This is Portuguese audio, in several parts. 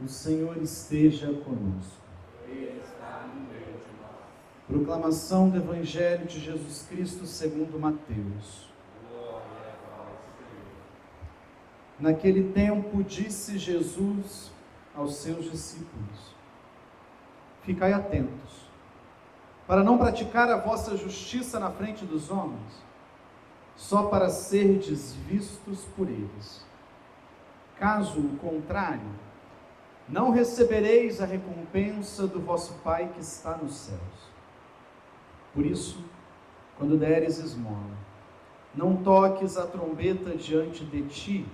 O Senhor esteja conosco. Ele está no meio de nós. Proclamação do Evangelho de Jesus Cristo segundo Mateus. Glória a vós, Senhor. Naquele tempo disse Jesus aos seus discípulos: Ficai atentos, para não praticar a vossa justiça na frente dos homens, só para serdes vistos por eles. Caso contrário, não recebereis a recompensa do vosso Pai que está nos céus. Por isso, quando deres esmola, não toques a trombeta diante de ti,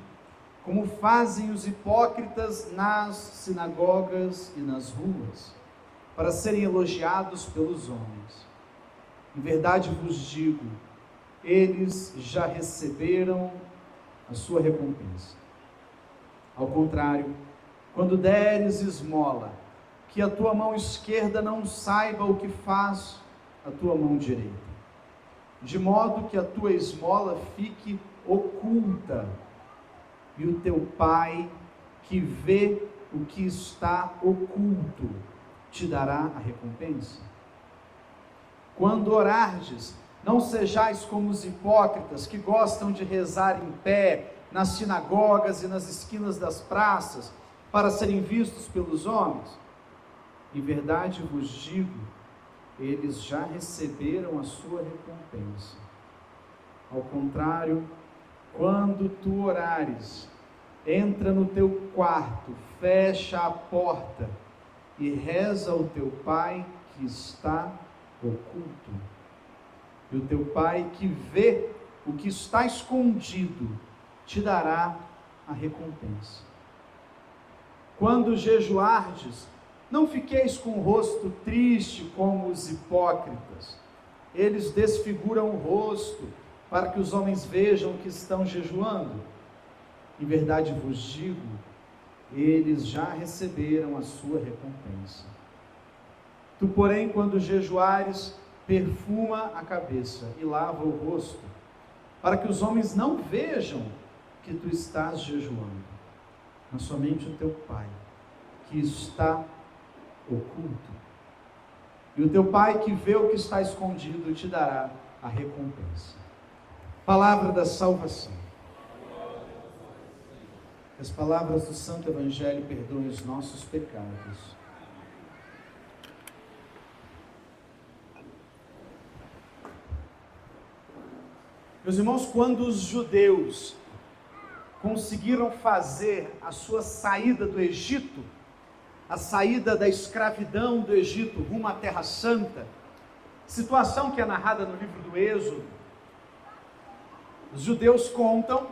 como fazem os hipócritas nas sinagogas e nas ruas, para serem elogiados pelos homens. Em verdade vos digo, eles já receberam a sua recompensa. Ao contrário, quando deres esmola, que a tua mão esquerda não saiba o que faz a tua mão direita, de modo que a tua esmola fique oculta, e o teu Pai, que vê o que está oculto, te dará a recompensa. Quando orardes, não sejais como os hipócritas, que gostam de rezar em pé, nas sinagogas e nas esquinas das praças, para serem vistos pelos homens. Em verdade vos digo, eles já receberam a sua recompensa. Ao contrário, quando tu orares, entra no teu quarto, fecha a porta e reza ao teu Pai que está oculto. E o teu Pai que vê o que está escondido, te dará a recompensa. Quando jejuardes, não fiqueis com o rosto triste como os hipócritas. Eles desfiguram o rosto, para que os homens vejam que estão jejuando. Em verdade vos digo, eles já receberam a sua recompensa. Tu, porém, quando jejuares, perfuma a cabeça e lava o rosto, para que os homens não vejam que tu estás jejuando, mas somente o teu Pai, que está oculto. E o teu Pai, que vê o que está escondido, te dará a recompensa. Palavra da salvação. Que as palavras do Santo Evangelho perdoem os nossos pecados. Meus irmãos, quando os judeus conseguiram fazer a sua saída do Egito, a saída da escravidão do Egito rumo à Terra Santa, situação que é narrada no livro do Êxodo, os judeus contam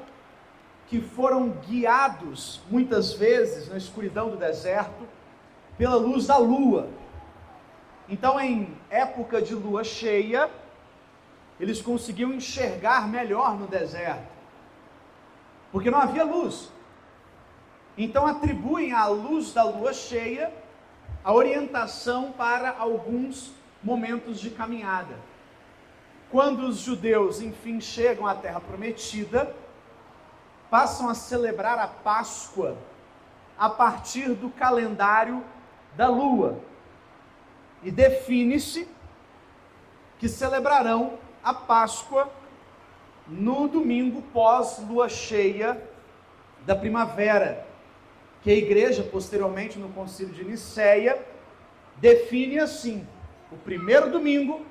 que foram guiados, muitas vezes, na escuridão do deserto, pela luz da lua. Então, em época de lua cheia, eles conseguiam enxergar melhor no deserto, porque não havia luz. Então atribuem à luz da lua cheia a orientação para alguns momentos de caminhada. Quando os judeus, enfim, chegam à Terra Prometida, passam a celebrar a Páscoa a partir do calendário da lua. E define-se que celebrarão a Páscoa no domingo pós-lua cheia da primavera, que a igreja, posteriormente no concílio de Nicéia, define assim: o primeiro domingo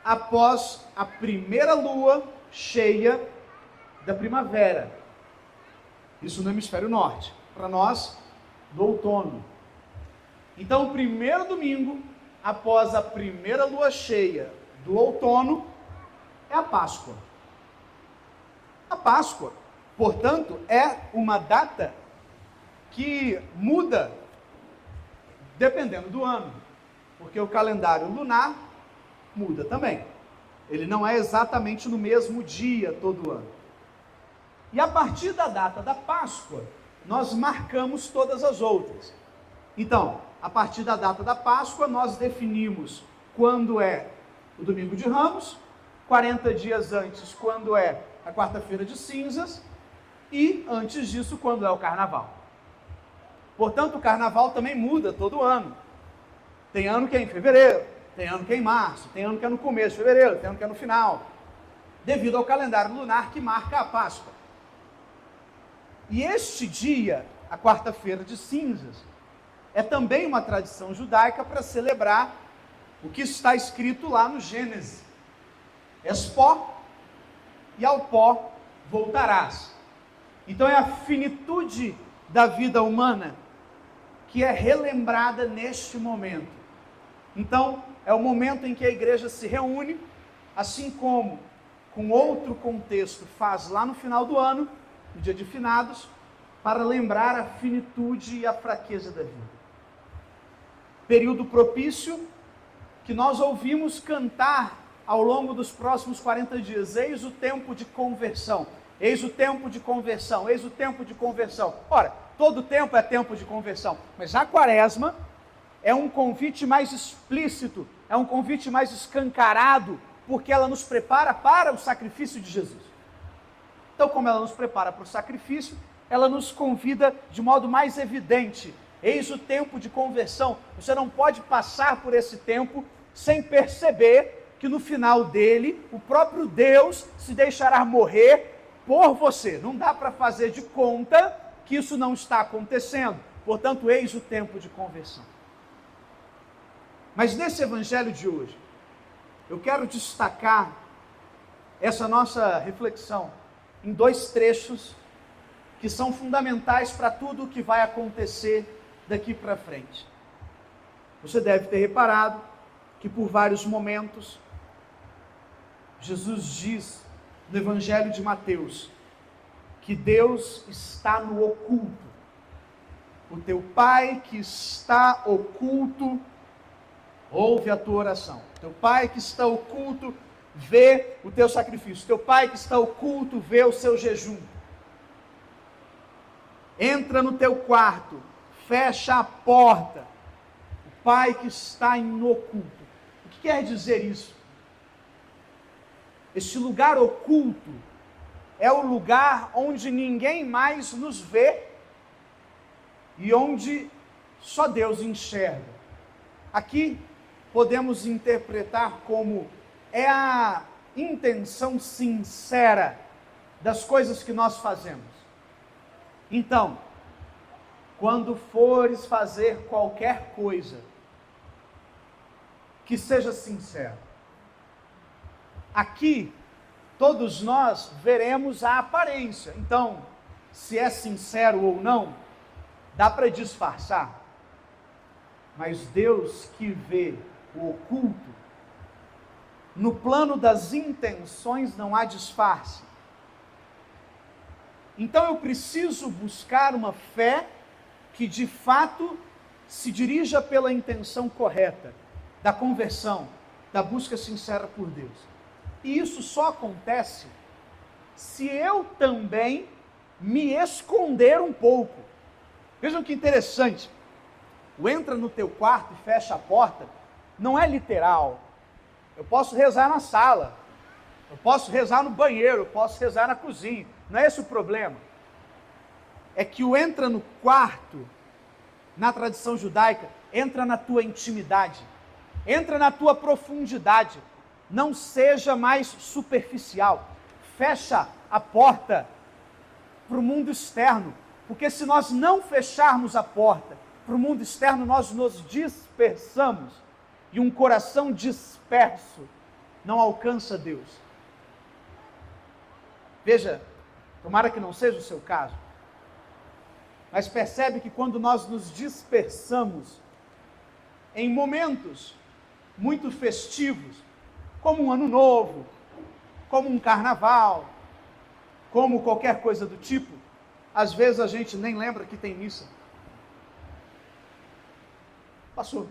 após a primeira lua cheia da primavera. Isso no hemisfério norte, para nós, do outono. Então, o primeiro domingo após a primeira lua cheia do outono é a Páscoa. A Páscoa, portanto, é uma data que muda dependendo do ano, porque o calendário lunar muda também. Ele não é exatamente no mesmo dia todo ano. E a partir da data da Páscoa, nós marcamos todas as outras. Então, a partir da data da Páscoa, nós definimos quando é o Domingo de Ramos, 40 dias antes, quando é a Quarta-feira de Cinzas, e antes disso, quando é o Carnaval. Portanto, o carnaval também muda todo ano. Tem ano que é em fevereiro, tem ano que é em março, tem ano que é no começo de fevereiro, tem ano que é no final, devido ao calendário lunar que marca a Páscoa. E este dia, a quarta-feira de cinzas, é também uma tradição judaica para celebrar o que está escrito lá no Gênesis. És pó, e ao pó voltarás. Então é a finitude da vida humana que é relembrada neste momento. Então, é o momento em que a igreja se reúne, assim como com outro contexto faz lá no final do ano, no dia de finados, para lembrar a finitude e a fraqueza da vida. Período propício que nós ouvimos cantar ao longo dos próximos 40 dias. Eis o tempo de conversão, eis o tempo de conversão, eis o tempo de conversão. Ora, todo tempo é tempo de conversão, mas a quaresma é um convite mais explícito, é um convite mais escancarado, porque ela nos prepara para o sacrifício de Jesus. Então, como ela nos prepara para o sacrifício, ela nos convida de modo mais evidente. Eis o tempo de conversão. Você não pode passar por esse tempo sem perceber que no final dele, o próprio Deus se deixará morrer por você. Não dá para fazer de conta que isso não está acontecendo. Portanto, eis o tempo de conversão. Mas nesse evangelho de hoje, eu quero destacar essa nossa reflexão em dois trechos que são fundamentais para tudo o que vai acontecer daqui para frente. Você deve ter reparado que por vários momentos Jesus diz no Evangelho de Mateus que Deus está no oculto. O teu Pai que está oculto ouve a tua oração. O teu Pai que está oculto vê o teu sacrifício. O teu Pai que está oculto vê o seu jejum. Entra no teu quarto, fecha a porta. O Pai que está em oculto. O que quer dizer isso? Este lugar oculto é o lugar onde ninguém mais nos vê e onde só Deus enxerga. Aqui podemos interpretar como é a intenção sincera das coisas que nós fazemos. Então, quando fores fazer qualquer coisa, que seja sincero. Aqui, todos nós veremos a aparência. Então, se é sincero ou não, dá para disfarçar. Mas Deus que vê o oculto, no plano das intenções não há disfarce. Então eu preciso buscar uma fé que de fato se dirija pela intenção correta, da conversão, da busca sincera por Deus. E isso só acontece se eu também me esconder um pouco. Vejam que interessante, o entra no teu quarto e fecha a porta, não é literal. Eu posso rezar na sala, eu posso rezar no banheiro, eu posso rezar na cozinha, não é esse o problema. É que o entra no quarto, na tradição judaica, entra na tua intimidade, entra na tua profundidade, não seja mais superficial, fecha a porta para o mundo externo, porque se nós não fecharmos a porta para o mundo externo, nós nos dispersamos, e um coração disperso não alcança Deus. Veja, tomara que não seja o seu caso, mas percebe que quando nós nos dispersamos em momentos muito festivos, como um ano novo, como um carnaval, como qualquer coisa do tipo, às vezes a gente nem lembra que tem missa. Passou.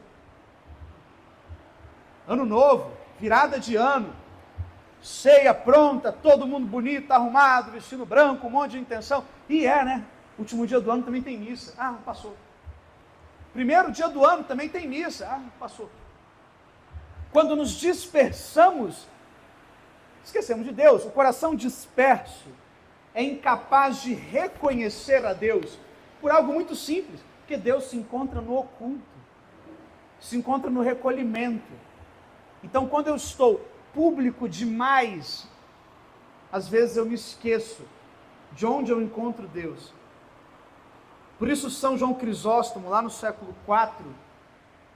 Ano novo, virada de ano, ceia pronta, todo mundo bonito, arrumado, vestido branco, um monte de intenção. E né? Último dia do ano também tem missa. Ah, passou. Primeiro dia do ano também tem missa. Ah, passou. Quando nos dispersamos, esquecemos de Deus. O coração disperso é incapaz de reconhecer a Deus por algo muito simples, Porque Deus se encontra no oculto, se encontra no recolhimento. Então, quando eu estou público demais, às vezes eu me esqueço de onde eu encontro Deus. Por isso São João Crisóstomo, lá no século IV,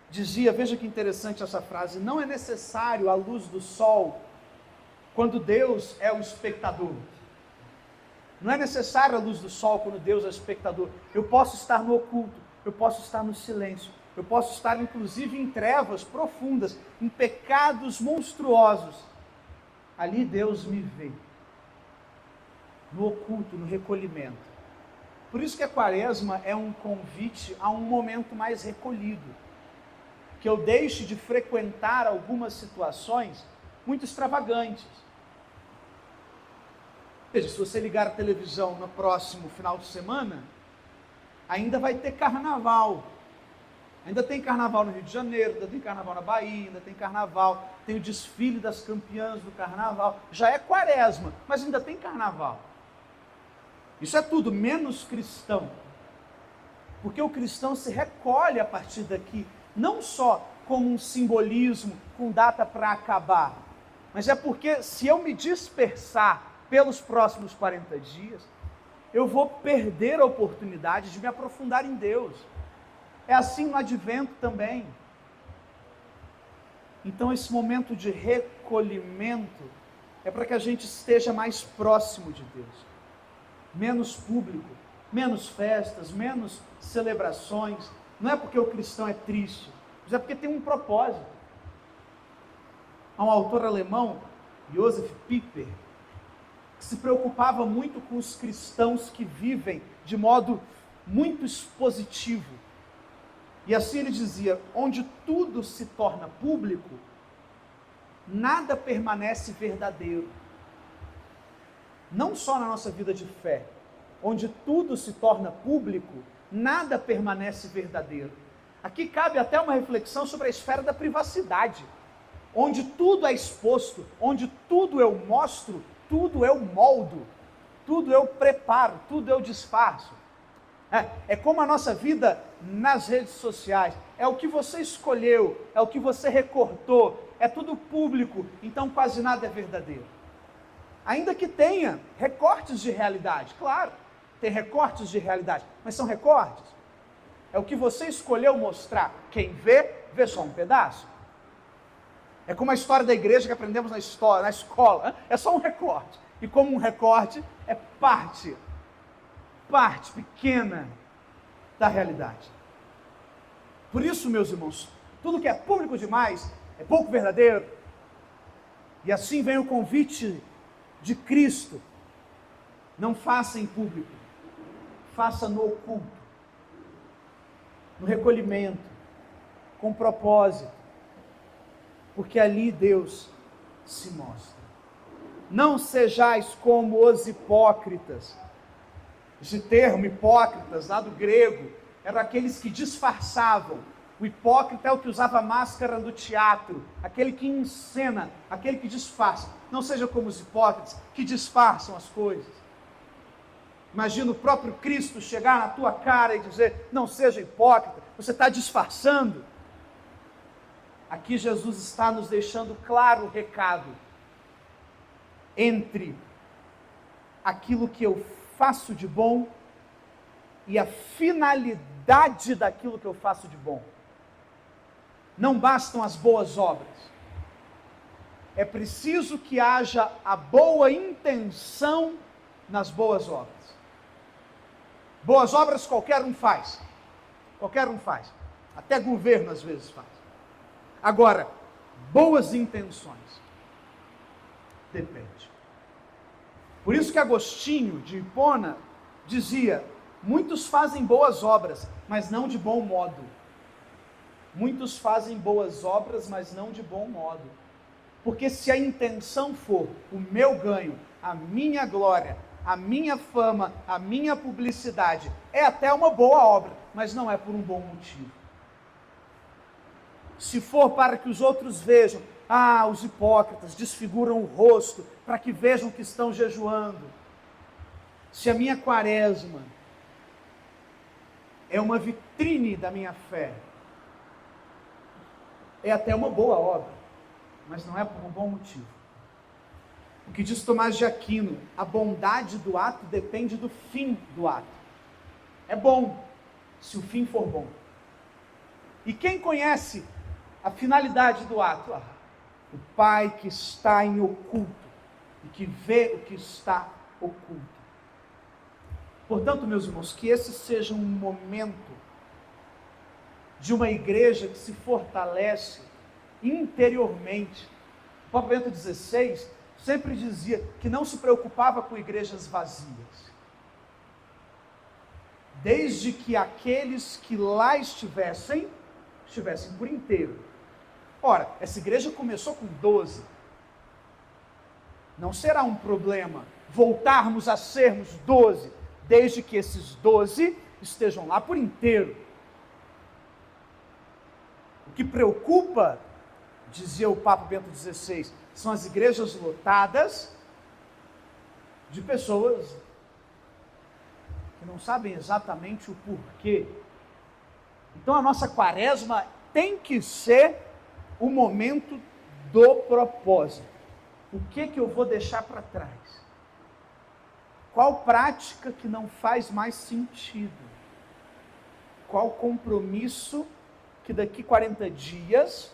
dizia, veja que interessante essa frase, não é necessário a luz do sol quando Deus é o espectador. Não é necessário a luz do sol quando Deus é o espectador. Eu posso estar no oculto, eu posso estar no silêncio, eu posso estar inclusive em trevas profundas, em pecados monstruosos. Ali Deus me vê, no oculto, no recolhimento. Por isso que a quaresma é um convite a um momento mais recolhido, que eu deixe de frequentar algumas situações muito extravagantes. Veja, se você ligar a televisão no próximo final de semana, ainda vai ter carnaval. Ainda tem carnaval no Rio de Janeiro, ainda tem carnaval na Bahia, ainda tem carnaval, tem o desfile das campeãs do carnaval. Já é quaresma, mas ainda tem carnaval. Isso é tudo menos cristão. Porque o cristão se recolhe a partir daqui, não só como um simbolismo, com data para acabar, mas é porque se eu me dispersar pelos próximos 40 dias, eu vou perder a oportunidade de me aprofundar em Deus. É assim no advento também. Então esse momento de recolhimento é para que a gente esteja mais próximo de Deus. Menos público, menos festas, menos celebrações. Não é porque o cristão é triste, mas é porque tem um propósito. Há um autor alemão, Josef Pieper, que se preocupava muito com os cristãos que vivem de modo muito expositivo. E assim ele dizia, onde tudo se torna público, nada permanece verdadeiro. Não só na nossa vida de fé, onde tudo se torna público, nada permanece verdadeiro. Aqui cabe até uma reflexão sobre a esfera da privacidade, onde tudo é exposto, onde tudo eu mostro, tudo eu moldo, tudo eu preparo, tudo eu disfarço. É como a nossa vida nas redes sociais, é o que você escolheu, é o que você recortou, é tudo público, então quase nada é verdadeiro. Ainda que tenha recortes de realidade, claro, tem recortes de realidade, mas são recortes. É o que você escolheu mostrar. Quem vê, vê só um pedaço. É como a história da igreja que aprendemos na escola, é só um recorte. E como um recorte, é parte pequena da realidade. Por isso, meus irmãos, tudo que é público demais é pouco verdadeiro. E assim vem o convite de Cristo. Não faça em público, faça no oculto, no recolhimento, com propósito, porque ali Deus se mostra. Não sejais como os hipócritas. Esse termo, hipócritas, lá do grego, eram aqueles que disfarçavam. O hipócrita é o que usava a máscara do teatro, aquele que encena, aquele que disfarça. Não seja como os hipócritas, que disfarçam as coisas. Imagina o próprio Cristo chegar na tua cara e dizer, não seja hipócrita, você está disfarçando. Aqui Jesus está nos deixando claro o recado entre aquilo que eu faço de bom e a finalidade daquilo que eu faço de bom. Não bastam as boas obras. É preciso que haja a boa intenção nas boas obras. Boas obras qualquer um faz. Qualquer um faz. Até governo às vezes faz. Agora, boas intenções. Depende. Por isso que Agostinho de Hipona dizia, muitos fazem boas obras, mas não de bom modo. Muitos fazem boas obras, mas não de bom modo. Porque se a intenção for o meu ganho, a minha glória, a minha fama, a minha publicidade, é até uma boa obra, mas não é por um bom motivo. Se for para que os outros vejam, os hipócritas desfiguram o rosto para que vejam que estão jejuando. Se a minha quaresma é uma vitrine da minha fé. É até uma boa obra, mas não é por um bom motivo. O que diz Tomás de Aquino, a bondade do ato depende do fim do ato. É bom, se o fim for bom. E quem conhece a finalidade do ato? O Pai que está em oculto e que vê o que está oculto. Portanto, meus irmãos, que esse seja um momento de uma igreja que se fortalece interiormente. O Papa Bento XVI sempre dizia que não se preocupava com igrejas vazias, desde que aqueles que lá estivessem por inteiro. Ora, essa igreja começou com 12. Não será um problema voltarmos a sermos 12, desde que esses 12 estejam lá por inteiro. O que preocupa, dizia o Papa Bento XVI, são as igrejas lotadas de pessoas que não sabem exatamente o porquê. Então a nossa quaresma tem que ser o momento do propósito. O que eu vou deixar para trás? Qual prática que não faz mais sentido? Qual compromisso que daqui 40 dias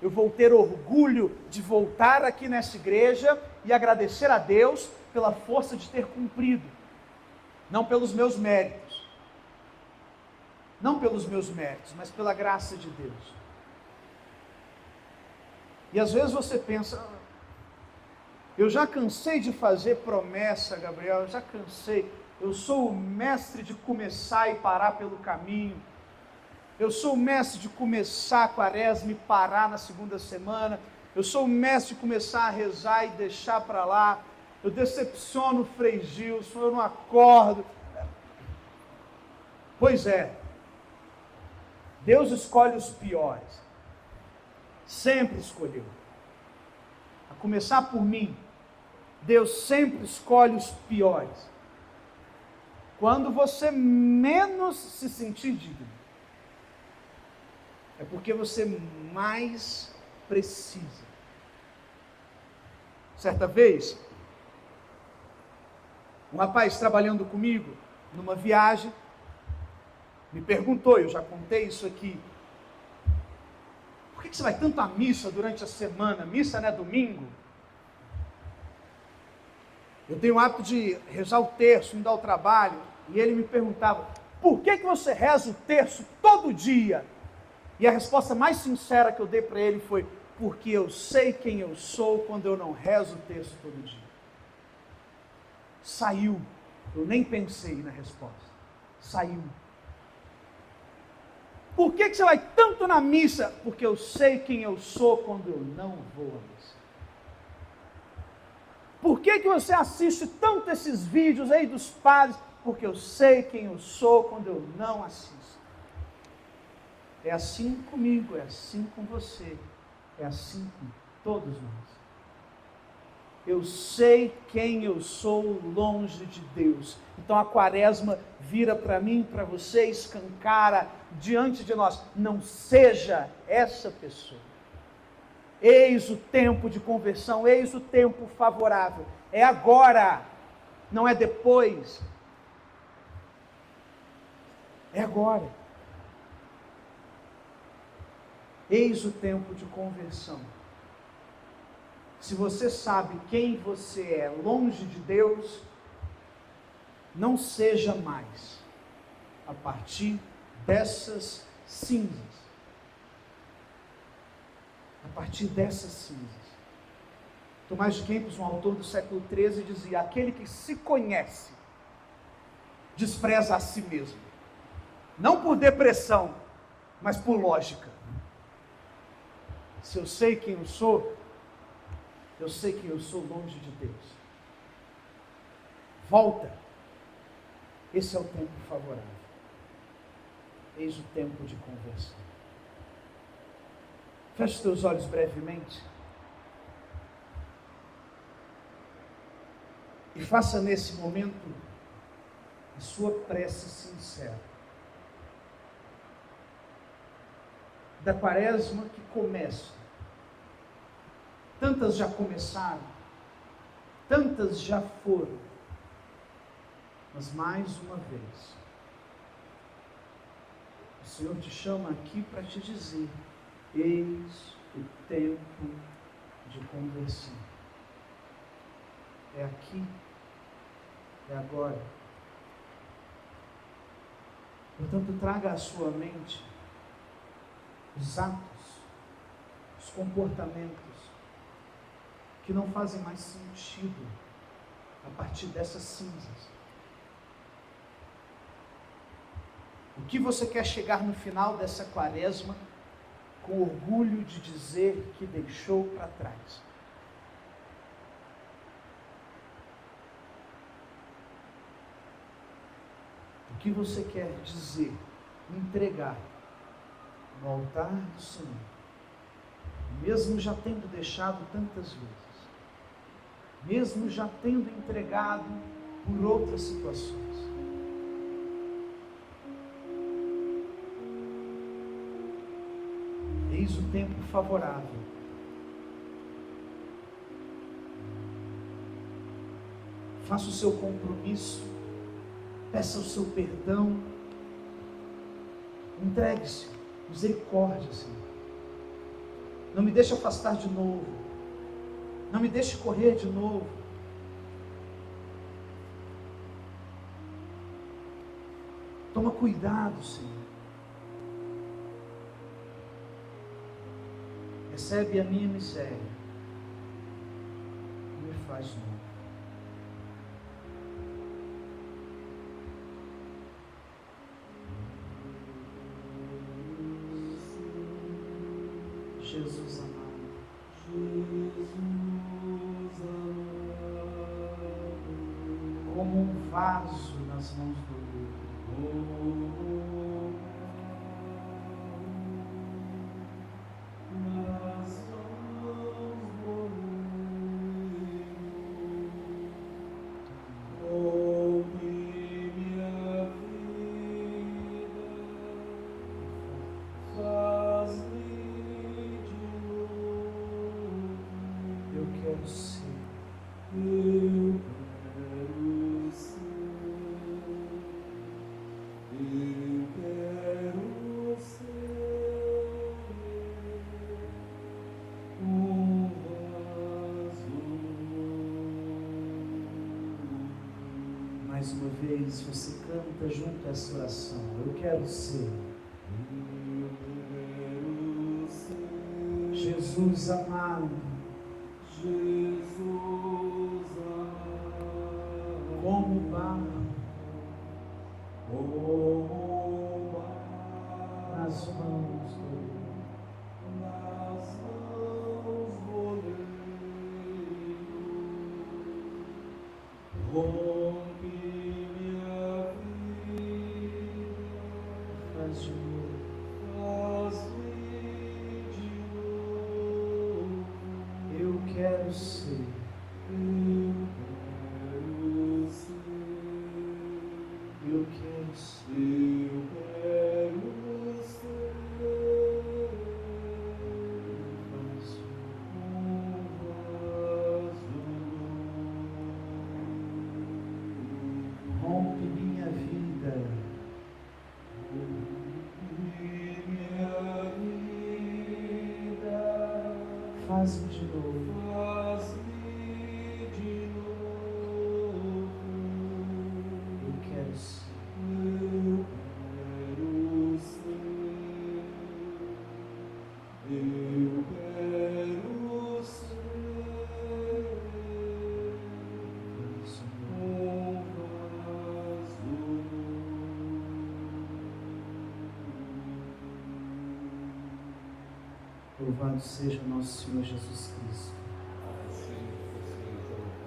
eu vou ter orgulho de voltar aqui nessa igreja e agradecer a Deus pela força de ter cumprido, não pelos meus méritos, mas pela graça de Deus. E às vezes você pensa, eu já cansei de fazer promessa, Gabriel, eu já cansei, eu sou o mestre de começar e parar pelo caminho, eu sou o mestre de começar a quaresma e parar na segunda semana, eu sou o mestre de começar a rezar e deixar para lá, eu decepciono o Frei Gilson, eu não acordo. Pois é, Deus escolhe os piores, sempre escolheu. A começar por mim, Deus sempre escolhe os piores. Quando você menos se sentir digno, é porque você mais precisa. Certa vez, um rapaz trabalhando comigo, numa viagem, me perguntou, eu já contei isso aqui, por que você vai tanto à missa durante a semana? Missa não é domingo? Eu tenho o hábito de rezar o terço, indo ao trabalho, e ele me perguntava, por que você reza o terço todo dia? E a resposta mais sincera que eu dei para ele foi, porque eu sei quem eu sou quando eu não rezo o terço todo dia. Saiu, eu nem pensei na resposta, saiu. Por que você vai tanto na missa? Porque eu sei quem eu sou quando eu não vou à missa. Por que você assiste tanto esses vídeos aí dos padres? Porque eu sei quem eu sou quando eu não assisto. É assim comigo, é assim com você, é assim com todos nós. Eu sei quem eu sou longe de Deus. Então a quaresma vira para mim, para você, escancara diante de nós. Não seja essa pessoa. Eis o tempo de conversão, eis o tempo favorável. É agora, não é depois. É agora. Eis o tempo de conversão. Se você sabe quem você é longe de Deus, não seja mais a partir dessas cinzas. A partir dessas cinzas. Tomás de Kempis, um autor do século XIII, dizia, aquele que se conhece, despreza a si mesmo. Não por depressão, mas por lógica. Se eu sei quem eu sou longe de Deus. Volta. Esse é o tempo favorável. Eis o tempo de conversão. Feche os teus olhos brevemente. E faça nesse momento a sua prece sincera. da quaresma que começa. Tantas já começaram, tantas já foram, mas mais uma vez, o Senhor te chama aqui para te dizer: eis o tempo de conversão. É aqui, é agora. Portanto, traga à sua mente os atos, os comportamentos que não fazem mais sentido a partir dessas cinzas. O que você quer chegar no final dessa quaresma com orgulho de dizer que deixou para trás? O que você quer dizer, entregar no altar do Senhor, mesmo já tendo deixado tantas vezes, mesmo já tendo entregado por outras situações? Eis o tempo favorável. Faça o seu compromisso, peça o seu perdão, entregue-se, misericórdia, Senhor. Não me deixe afastar de novo, não me deixe correr de novo. Toma cuidado, Senhor. Recebe a minha miséria e me faz novo. Jesus amado, como um vaso nas mãos do Senhor. Mais uma vez você canta junto a essa oração: eu quero ser. Jesus amado, como barro nas mãos do quero ser. Eu quero ser. Rompe minha vida. Faz-me de novo. Eu quero ser. Louvado seja o nosso Senhor Jesus Cristo.